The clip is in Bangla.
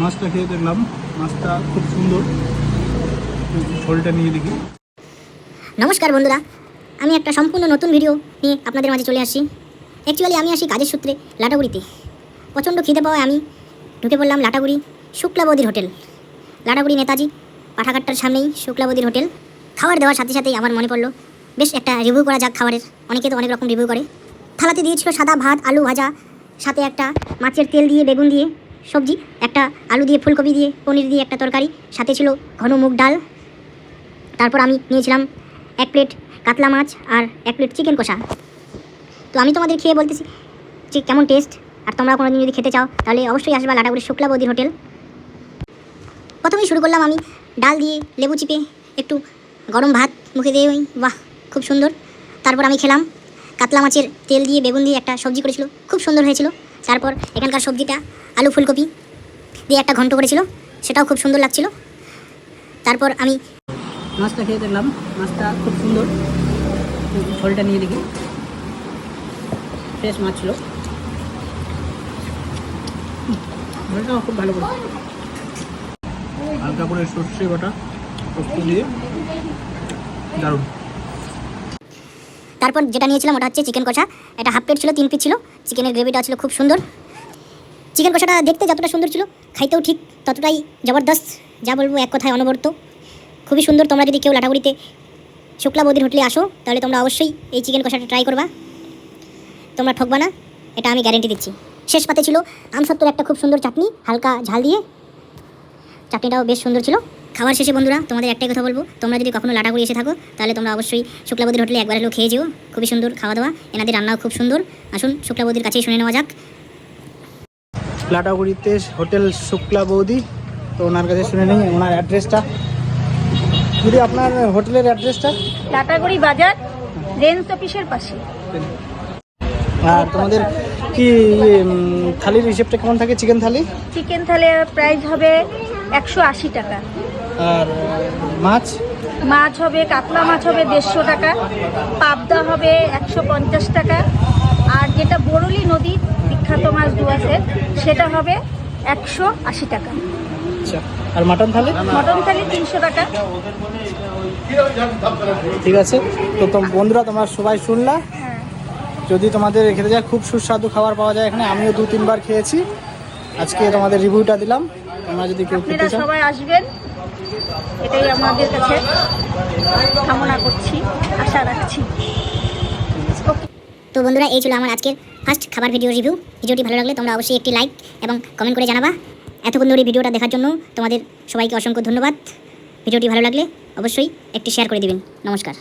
মাছটা খেয়ে দেখলাম মাছটা খুব সুন্দর, ঝোলটা নিয়ে দেখি। নমস্কার বন্ধুরা, আমি একটা সম্পূর্ণ নতুন ভিডিও নিয়ে আপনাদের মাঝে চলে আসছি। অ্যাকচুয়ালি আমি আসি কাজের সূত্রে লাটাগুড়িতে। প্রচণ্ড খিদে পাওয়ায় আমি ঢুকে পড়লাম লাটাগুড়ি শুক্লাবতীর হোটেল। লাটাগুড়ি নেতাজি পাঠাঘাটটার সামনেই শুক্লাবতীর হোটেল। খাবার দেওয়ার সাথে সাথেই আমার মনে পড়লো বেশ একটা রিভিউ করা যাক খাবারের। অনেকে তো অনেক রকম রিভিউ করে। থালাতে দিয়েছিল সাদা ভাত, আলু ভাজা, সাথে একটা মাছের তেল দিয়ে বেগুন দিয়ে সবজি, একটা আলু দিয়ে ফুলকপি দিয়ে পনির দিয়ে একটা তরকারি, সাথে ছিল ঘন মুগ ডাল। তারপর আমি নিয়েছিলাম 1 প্লেট কাতলা মাছ আর 1 প্লেট চিকেন কষা। তো আমি তোমাদের খেয়ে বলতেছি যে কেমন টেস্ট, আর তোমরা কোনোদিন যদি খেতে চাও তাহলে অবশ্যই আসবা লাটাগুড়ির শুক্লাবতীর হোটেল। প্রথমেই শুরু করলাম আমি ডাল দিয়ে লেবু চিপে একটু গরম ভাত মুখে দিয়ে, বাহ খুব সুন্দর। তারপর আমি খেলাম কাতলা মাছের তেল দিয়ে বেগুন দিয়ে একটা সবজি করেছিল, খুব সুন্দর হয়েছিল। তারপর এখানকার সবজিটা আলু ফুলকপি দিয়ে একটা ঘন্ট করেছিল, সেটাও খুব সুন্দর লাগছিল। তারপর আমি মাছটা খেয়ে দেখলাম মাছটা খুব সুন্দর, ঝোলটা নিয়ে দেখি। ফ্রেশ মাছ ছিল, ঝোলটাও খুব ভালো করে, হালকা করে সর্ষে বাটা পোস্ত দিয়ে দারুণ। তারপর যেটা নিয়েছিলাম ওটা হচ্ছে চিকেন কষা। এটা হাফ প্লেট ছিল, 3 পিস ছিল। চিকেনের গ্রেভিটা ছিল খুব সুন্দর। চিকেন কষাটা দেখতে যতটা সুন্দর ছিল, খাইতেও ঠিক ততটাই জবরদস্ত। যা বলবো এক কথায় অনবরত, খুবই সুন্দর। তোমরা যদি কেউ লাটাগুড়িতে শুক্লাবতীর হোটেলে আসো তাহলে তোমরা অবশ্যই এই চিকেন কষাটা ট্রাই করবা, তোমরা ঠকবা না, এটা আমি গ্যারেন্টি দিচ্ছি। শেষ পাতে ছিল আমসত্ত্বর একটা খুব সুন্দর চাটনি, হালকা ঝাল দিয়ে। চাটনিটাও বেশ সুন্দর ছিল। খাওয়ার শেষে বন্ধুরা তোমাদের একটাই কথা বলবো, তোমরা যদি কখনো লাটাগুড়ি এসে থাকো তাহলে তোমরা অবশ্যই শুক্লাবতীর হোটেলে একবার হলেও খেয়ে যেও। খুবই সুন্দর খাওয়া দাওয়া, এনাদের রান্নাও খুব সুন্দর। আসুন শুক্লাবতীর কাছেই শুনে নেওয়া যাক। লাটাগুড়িতে হোটেল শুক্লা বৌদি, তো ওনার কাছে শুনে নেই ওনার অ্যাড্রেসটা। যদি আপনার হোটেলের অ্যাড্রেসটা? লাটাগুড়ি বাজার রেঞ্জ অফিসের পাশে। আর তোমাদের কি থালির হিসেবটা কেমন থাকে? চিকেন থালি? চিকেন থালির প্রাইস হবে 180 টাকা। আর মাছ? মাছ হবে, কাতলা মাছ হবে 150 টাকা, পাবদা হবে 150 টাকা, আর যেটা বরুলি নদীর বিখ্যাত মাছ আছে সেটা হবে 180 টাকা। আচ্ছা, আর মাটন থালি? মটন থালি 300 টাকা। ঠিক আছে, তো বন্ধুরা তোমরা সবাই শুনলা। যদি তোমাদের খেতে যায়, খুব সুস্বাদু খাবার পাওয়া যায় এখানে। আমিও 2-3 বার খেয়েছি, আজকে তোমাদের রিভিউটা দিলাম। তোমরা যদি কেউ খেতে আপনারা চাও সবাই আসবেন, এটাই আমাদের কাছে কামনা করছি, আশা রাখছি। তো বন্ধুরা এই ছিল আমার আজকের ফার্স্ট খাবার ভিডিও রিভিউ। ভিডিওটি ভালো লাগলে তোমরা অবশ্যই একটি লাইক এবং কমেন্ট করে জানাবা। এতক্ষণ ধরে ভিডিওটা দেখার জন্য তোমাদের সবাইকে অসংখ্য ধন্যবাদ। ভিডিওটি ভালো লাগলে অবশ্যই একটি শেয়ার করে দিবেন। নমস্কার।